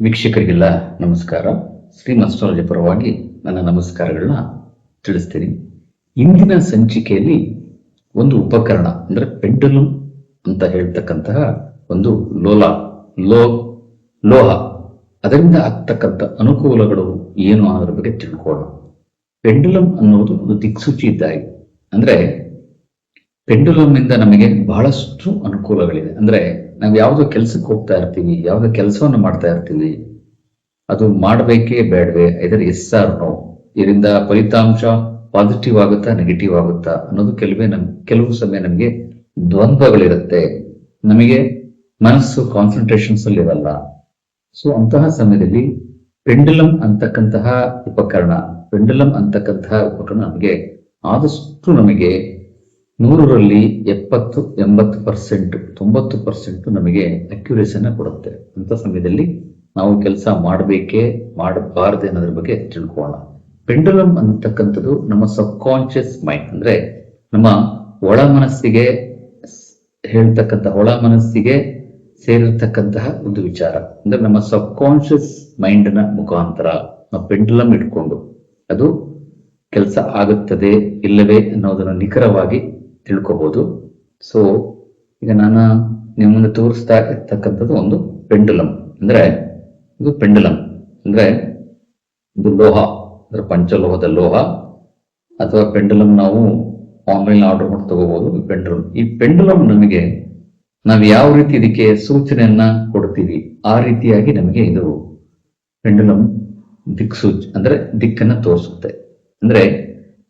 ವೀಕ್ಷಕರಿಗೆಲ್ಲ ನಮಸ್ಕಾರ. Stream astrology ಪರವಾಗಿ ನನ್ನ ನಮಸ್ಕಾರಗಳನ್ನ ತಿಳಿಸ್ತೀನಿ. ಇಂದಿನ ಸಂಚಿಕೆಯಲ್ಲಿ ಒಂದು ಉಪಕರಣ ಅಂದ್ರೆ ಪೆಂಡುಲಮ್ ಅಂತ ಹೇಳ್ತಕ್ಕಂತಹ ಒಂದು ಲೋಹ ಅದರಿಂದ ಆಗ್ತಕ್ಕಂಥ ಅನುಕೂಲಗಳು ಏನು ಅನ್ನೋದ್ರ ಬಗ್ಗೆ ತಿಳ್ಕೊಳ್ಳೋಣ. ಪೆಂಡುಲಮ್ ಅನ್ನೋದು ಒಂದು ದಿಕ್ಸೂಚಿ ಇದ್ದಾಗಿ, ಅಂದ್ರೆ ಪೆಂಡುಲಮ್ ಇಂದ ನಮಗೆ ಬಹಳಷ್ಟು ಅನುಕೂಲಗಳಿದೆ. ಅಂದ್ರೆ ನಾವು ಯಾವುದೋ ಕೆಲಸಕ್ಕೆ ಹೋಗ್ತಾ ಇರ್ತೀವಿ, ಯಾವುದೋ ಕೆಲಸವನ್ನು ಮಾಡ್ತಾ ಇರ್ತೀವಿ, ಅದು ಮಾಡಬೇಕೇ ಬೇಡವೆ, ಇದರ ಎಸ್ ಆರ್ ನೋ, ಇದರಿಂದ ಫಲಿತಾಂಶ ಪಾಸಿಟಿವ್ ಆಗುತ್ತಾ ನೆಗೆಟಿವ್ ಆಗುತ್ತಾ ಅನ್ನೋದು ಕೆಲವು ಸಮಯ ನಮಗೆ ದ್ವಂದ್ವಗಳಿರುತ್ತೆ. ನಮಗೆ ಮನಸ್ಸು ಕಾನ್ಸಂಟ್ರೇಷನ್ಸ್ ಅಲ್ಲಿ ಇರಲ್ಲ. ಸೊ ಅಂತಹ ಸಮಯದಲ್ಲಿ ಪೆಂಡುಲಮ್ ಅಂತಕ್ಕಂತಹ ಉಪಕರಣ ನಮಗೆ ಆದಷ್ಟು ನಮಗೆ 100ರಲ್ಲಿ 70-80%, 90% ನಮಗೆ ಅಕ್ಯುರೇಸಿಯನ್ನ ಕೊಡುತ್ತೆ. ಅಂತ ಸಮಯದಲ್ಲಿ ನಾವು ಕೆಲಸ ಮಾಡಬೇಕೇ ಮಾಡಬಾರದೆ ಅನ್ನೋದ್ರ ಬಗ್ಗೆ ತಿಳ್ಕೊಳ್ಳೋಣ. ಪೆಂಡುಲಮ್ ಅಂತಕ್ಕಂಥದ್ದು ನಮ್ಮ ಸಬ್ ಕಾನ್ಶಿಯಸ್ ಮೈಂಡ್, ಅಂದ್ರೆ ನಮ್ಮ ಒಳ ಮನಸ್ಸಿಗೆ ಸೇರಿರ್ತಕ್ಕಂತಹ ಒಂದು ವಿಚಾರ. ಅಂದ್ರೆ ನಮ್ಮ ಸಬ್ ಕಾನ್ಶಿಯಸ್ ಮೈಂಡ್ ನ ಮುಖಾಂತರ ನಾವು ಪೆಂಡುಲಮ್ ಇಟ್ಕೊಂಡು ಅದು ಕೆಲಸ ಆಗುತ್ತದೆ ಇಲ್ಲವೇ ಅನ್ನೋದನ್ನ ನಿಖರವಾಗಿ ತಿಳ್ಕೋಬಹುದು. ಸೊ ಈಗ ನಾನು ನಿಮ್ಮ ಮುಂದೆ ತೋರಿಸ್ತಾ ಇರ್ತಕ್ಕಂಥದ್ದು ಒಂದು ಪೆಂಡುಲಮ್. ಅಂದ್ರೆ ಇದು ಪೆಂಡುಲಮ್ ಅಂದ್ರೆ ಇದು ಲೋಹ, ಅಂದ್ರೆ ಪಂಚಲೋಹದ ಲೋಹ ಅಥವಾ ಪೆಂಡುಲಮ್ ನಾವು ಆನ್ಲೈನ್ ಆರ್ಡರ್ ಮಾಡಿ ತಗೋಬಹುದು. ಈ ಪೆಂಡುಲಮ್ ನಮಗೆ ನಾವು ಯಾವ ರೀತಿ ಇದಕ್ಕೆ ಸೂಚನೆಯನ್ನ ಕೊಡ್ತೀವಿ ಆ ರೀತಿಯಾಗಿ ನಮಗೆ ಇದು ಪೆಂಡುಲಮ್ ಅಂದ್ರೆ ದಿಕ್ಕನ್ನ ತೋರಿಸುತ್ತೆ. ಅಂದ್ರೆ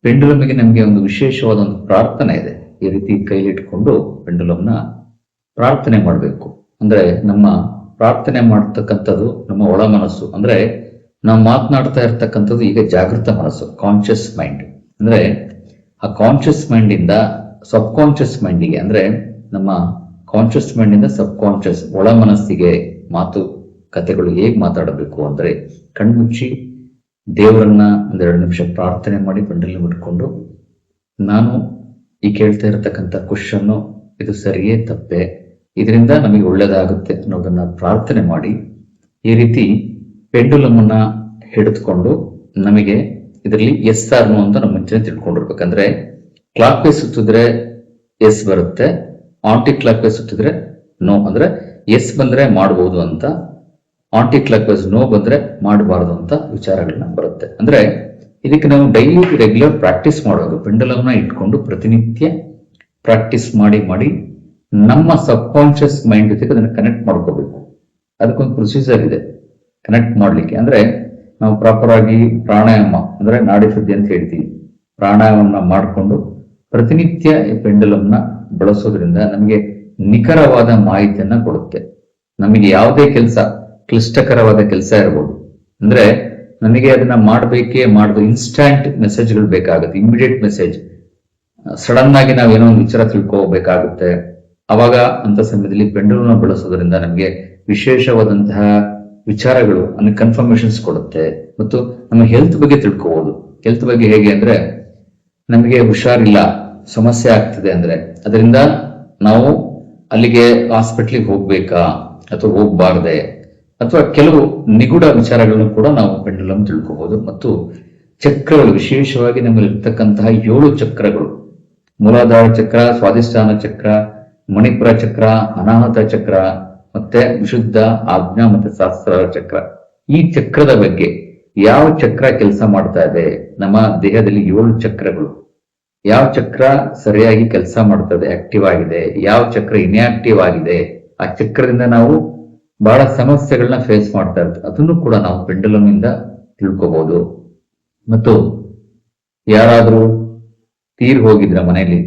ಪೆಂಡುಲಮ್ಗೆ ನಮಗೆ ಒಂದು ವಿಶೇಷವಾದ ಒಂದು ಪ್ರಾರ್ಥನೆ ಇದೆ. ಈ ರೀತಿ ಕೈಲಿಟ್ಕೊಂಡು ಪೆಂಡುಲಮ್ನ ಪ್ರಾರ್ಥನೆ ಮಾಡಬೇಕು. ಅಂದ್ರೆ ನಮ್ಮ ಪ್ರಾರ್ಥನೆ ಮಾಡ್ತಕ್ಕಂಥದ್ದು ನಮ್ಮ ಒಳ ಮನಸ್ಸು, ಅಂದ್ರೆ ನಾವು ಮಾತನಾಡ್ತಾ ಇರ್ತಕ್ಕಂಥದ್ದು ಈಗ ಜಾಗೃತ ಮನಸ್ಸು, ಕಾನ್ಶಿಯಸ್ ಮೈಂಡ್. ಅಂದ್ರೆ ಆ ಕಾನ್ಶಿಯಸ್ ಮೈಂಡ್ ಇಂದ ಸಬ್ ಕಾನ್ಶಿಯಸ್ ಮೈಂಡಿಗೆ, ಅಂದ್ರೆ ನಮ್ಮ ಕಾನ್ಶಿಯಸ್ ಮೈಂಡ್ ಇಂದ ಸಬ್ ಕಾನ್ಶಿಯಸ್ ಒಳ ಮನಸ್ಸಿಗೆ ಮಾತು ಕಥೆಗಳು ಹೇಗ್ ಮಾತಾಡಬೇಕು ಅಂದ್ರೆ ಕಣ್ಮುಚ್ಚಿ ದೇವರನ್ನ 1-2 ನಿಮಿಷ ಪ್ರಾರ್ಥನೆ ಮಾಡಿ ಪೆಂಡುಲಮ್ ಇಟ್ಕೊಂಡು ನಾನು ಈ ಕೇಳ್ತಾ ಇರತಕ್ಕಂಥ ಕ್ವಶನ್ನು ಇದು ಸರಿಯೇ ತಪ್ಪೆ, ಇದರಿಂದ ನಮಗೆ ಒಳ್ಳೇದಾಗುತ್ತೆ ಅನ್ನೋದನ್ನ ಪ್ರಾರ್ಥನೆ ಮಾಡಿ ಈ ರೀತಿ ಪೆಂಡುಲಮ್ ಅನ್ನ ಹಿಡಿದುಕೊಂಡು ನಮಗೆ ಇದರಲ್ಲಿ ಎಸ್ ಆರ್ ನೋ ಅಂತ ನಮ್ಮ ಮುಂಚೆ ತಿಳ್ಕೊಂಡಿರ್ಬೇಕಂದ್ರೆ ಕ್ಲಾಕ್ ವೈಸ್ ಸುತ್ತಿದ್ರೆ ಎಸ್ ಬರುತ್ತೆ, ಆಂಟಿ ಕ್ಲಾಕ್ ವೈಸ್ ಸುತ್ತಿದ್ರೆ ನೋ. ಅಂದ್ರೆ ಎಸ್ ಬಂದ್ರೆ ಮಾಡಬಹುದು ಅಂತ, ಆಂಟಿ ಕ್ಲಾಕ್ ವೈಸ್ ನೋ ಬಂದ್ರೆ ಮಾಡಬಾರದು ಅಂತ ವಿಚಾರಗಳನ್ನ ಬರುತ್ತೆ. ಅಂದ್ರೆ ಇದಕ್ಕೆ ನಾವು ಡೈಲಿ ರೆಗ್ಯುಲರ್ ಪ್ರಾಕ್ಟೀಸ್ ಮಾಡಬೇಕು. ಪೆಂಡುಲಮ್ನ ಇಟ್ಕೊಂಡು ಪ್ರತಿನಿತ್ಯ ಪ್ರಾಕ್ಟೀಸ್ ಮಾಡಿ ನಮ್ಮ ಸಬ್ ಕಾನ್ಶಿಯಸ್ ಮೈಂಡ್ ಜೊತೆಗೆ ಅದನ್ನ ಕನೆಕ್ಟ್ ಮಾಡ್ಕೋಬೇಕು. ಅದಕ್ಕೊಂದು ಪ್ರೊಸೀಜರ್ ಇದೆ ಕನೆಕ್ಟ್ ಮಾಡ್ಲಿಕ್ಕೆ. ಅಂದ್ರೆ ನಾವು ಪ್ರಾಪರ್ ಆಗಿ ಪ್ರಾಣಾಯಾಮ ಅಂದ್ರೆ ನಾಡಿ ಶುದ್ಧಿ ಅಂತ ಹೇಳ್ತೀವಿ, ಪ್ರಾಣಾಯಾಮನ ಮಾಡಿಕೊಂಡು ಪ್ರತಿನಿತ್ಯ ಈ ಪೆಂಡುಲಮ್ನ ಬಳಸೋದ್ರಿಂದ ನಮಗೆ ನಿಖರವಾದ ಮಾಹಿತಿಯನ್ನ ಕೊಡುತ್ತೆ. ನಮಗೆ ಯಾವುದೇ ಕೆಲಸ, ಕ್ಲಿಷ್ಟಕರವಾದ ಕೆಲಸ ಇರಬಹುದು, ಅಂದ್ರೆ ನಮಗೆ ಅದನ್ನ ಮಾಡಬೇಕೇ ಇನ್ಸ್ಟಾಂಟ್ ಮೆಸೇಜ್ಗಳು ಬೇಕಾಗುತ್ತೆ, ಇಮಿಡಿಯೇಟ್ ಮೆಸೇಜ್, ಸಡನ್ ಆಗಿ ನಾವೇನೋ ಒಂದು ವಿಚಾರ ತಿಳ್ಕೋಬೇಕಾಗುತ್ತೆ. ಅವಾಗ ಅಂತ ಸಮಯದಲ್ಲಿ ಪೆಂಡುಲಮ್ನ ಬಳಸೋದ್ರಿಂದ ನಮಗೆ ವಿಶೇಷವಾದಂತಹ ವಿಚಾರಗಳು ಕನ್ಫರ್ಮೇಶನ್ಸ್ ಕೊಡುತ್ತೆ. ಮತ್ತು ನಮ್ಮ ಹೆಲ್ತ್ ಬಗ್ಗೆ ತಿಳ್ಕೋಬಹುದು. ಹೆಲ್ತ್ ಬಗ್ಗೆ ಹೇಗೆ ಅಂದ್ರೆ ನಮಗೆ ಹುಷಾರಿಲ್ಲ, ಸಮಸ್ಯೆ ಆಗ್ತದೆ ಅಂದ್ರೆ ಅದರಿಂದ ನಾವು ಅಲ್ಲಿಗೆ ಹಾಸ್ಪಿಟ್ಲಿಗೆ ಹೋಗ್ಬೇಕಾ ಅಥವಾ ಹೋಗ್ಬಾರ್ದೆ, ಅಥವಾ ಕೆಲವು ನಿಗೂಢ ವಿಚಾರಗಳನ್ನು ಕೂಡ ನಾವು ಪೆಂಡುಲಮ್ ತಿಳ್ಕೋಬಹುದು. ಮತ್ತು ಚಕ್ರಗಳು, ವಿಶೇಷವಾಗಿ ನಮ್ಮಲ್ಲಿ ಇರ್ತಕ್ಕಂತಹ 7 ಚಕ್ರಗಳು, ಮೂಲಾಧಾರ ಚಕ್ರ, ಸ್ವಾಧಿಷ್ಠಾನ ಚಕ್ರ, ಮಣಿಪುರ ಚಕ್ರ, ಅನಾಹತ ಚಕ್ರ, ಮತ್ತೆ ವಿಶುದ್ಧ ಆಜ್ಞಾ ಮತ್ತೆ ಸಹಸ್ರಾರ ಚಕ್ರ. ಈ ಚಕ್ರದ ಬಗ್ಗೆ ಯಾವ ಚಕ್ರ ಕೆಲಸ ಮಾಡ್ತಾ ಇದೆ, ನಮ್ಮ ದೇಹದಲ್ಲಿ 7 ಚಕ್ರಗಳು, ಯಾವ ಚಕ್ರ ಸರಿಯಾಗಿ ಕೆಲಸ ಮಾಡ್ತದೆ, ಆಕ್ಟಿವ್ ಆಗಿದೆ, ಯಾವ ಚಕ್ರ ಇನ್ಆಕ್ಟಿವ್ ಆಗಿದೆ, ಆ ಚಕ್ರದಿಂದ ನಾವು ಬಹಳ ಸಮಸ್ಯೆಗಳನ್ನ ಫೇಸ್ ಮಾಡ್ತಾ ಇರ್ತೀವಿ, ಅದನ್ನು ಕೂಡ ನಾವು ಪೆಂಡುಲಮ್ ಇಂದ ತಿಳ್ಕೋಬಹುದು. ಮತ್ತು ಯಾರಾದ್ರೂ ತೀರ್ ಹೋಗಿದ್ರೆ ಮನೆಯಲ್ಲಿ,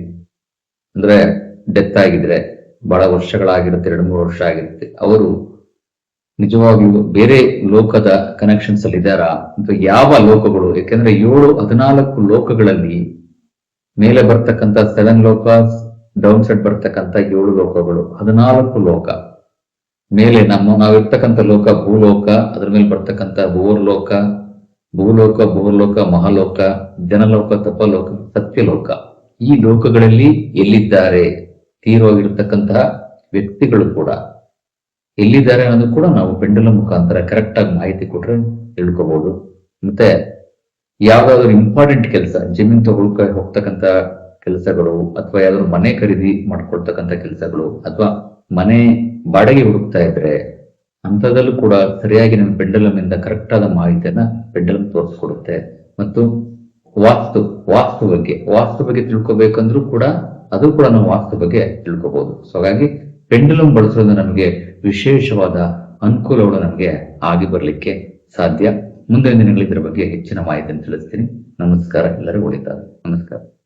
ಅಂದ್ರೆ ಡೆತ್ ಆಗಿದ್ರೆ, ಬಹಳ ವರ್ಷಗಳಾಗಿರುತ್ತೆ, 2-3 ವರ್ಷ ಆಗಿರುತ್ತೆ, ಅವರು ನಿಜವಾಗಿಯೂ ಬೇರೆ ಲೋಕದ ಕನೆಕ್ಷನ್ಸ್ ಅಲ್ಲಿ ಇದ್ದಾರಾ ಅಥವಾ ಯಾವ ಲೋಕಗಳು, ಯಾಕೆಂದ್ರೆ 14 ಲೋಕಗಳಲ್ಲಿ ಮೇಲೆ ಬರ್ತಕ್ಕಂಥ 7 ಲೋಕ, ಡೌನ್ ಸೈಡ್ ಬರ್ತಕ್ಕಂಥ 7 ಲೋಕಗಳು, 14 ಲೋಕ. ಮೇಲೆ ನಾವಿರ್ತಕ್ಕಂಥ ಲೋಕ ಭೂಲೋಕ, ಅದ್ರ ಮೇಲೆ ಬರ್ತಕ್ಕಂಥ ಭೂಲೋಕ, ಮಹಾಲೋಕ, ಜನಲೋಕ, ತಪಲೋಕ, ಸತ್ಯಲೋಕ. ಈ ಲೋಕಗಳಲ್ಲಿ ಎಲ್ಲಿದ್ದಾರೆ ತೀರೋಗಿರ್ತಕ್ಕಂತಹ ವ್ಯಕ್ತಿಗಳು ಕೂಡ ಎಲ್ಲಿದ್ದಾರೆ ಅನ್ನೋದು ಕೂಡ ನಾವು ಪೆಂಡುಲಮ್ ಮುಖಾಂತರ ಕರೆಕ್ಟ್ ಆಗಿ ಮಾಹಿತಿ ಕೊಟ್ರೆ ತಿಳ್ಕೊಬಹುದು. ಮತ್ತೆ ಯಾವ್ದಾದ್ರು ಇಂಪಾರ್ಟೆಂಟ್ ಕೆಲಸ, ಜಮೀನ್ ಹೋಗ್ತಕ್ಕಂತ ಕೆಲಸಗಳು, ಅಥವಾ ಯಾವ್ದಾದ್ರು ಮನೆ ಖರೀದಿ ಮಾಡ್ಕೊಳ್ತಕ್ಕಂತ ಕೆಲಸಗಳು, ಅಥವಾ ಮನೆ ಬಾಡಿಗೆ ಹುಡುಕ್ತಾ ಇದ್ರೆ ಅಂತದಲ್ಲೂ ಕೂಡ ಸರಿಯಾಗಿ ನಮ್ಮ ಪೆಂಡುಲಮ್ ಇಂದ ಕರೆಕ್ಟ್ ಆದ ಮಾಹಿತಿಯನ್ನ ಪೆಂಡುಲಮ್ ತೋರಿಸ್ಕೊಡುತ್ತೆ. ಮತ್ತು ವಾಸ್ತು ಬಗ್ಗೆ ತಿಳ್ಕೊಬೇಕಂದ್ರೂ ಕೂಡ ಅದು ಕೂಡ ನಾವು ವಾಸ್ತು ಬಗ್ಗೆ ತಿಳ್ಕೊಬಹುದು. ಸೊ ಹಾಗಾಗಿ ಪೆಂಡುಲಮ್ ಬಳಸೋದು ನಮಗೆ ವಿಶೇಷವಾದ ಅನುಕೂಲಗಳು ನಮಗೆ ಆಗಿ ಬರ್ಲಿಕ್ಕೆ ಸಾಧ್ಯ. ಮುಂದಿನ ದಿನಗಳಲ್ಲಿ ಇದರ ಬಗ್ಗೆ ಹೆಚ್ಚಿನ ಮಾಹಿತಿಯನ್ನು ತಿಳಿಸ್ತೀನಿ. ನಮಸ್ಕಾರ, ಎಲ್ಲರಿಗೂ ಒಳಿತಾಗಲಿ. ನಮಸ್ಕಾರ.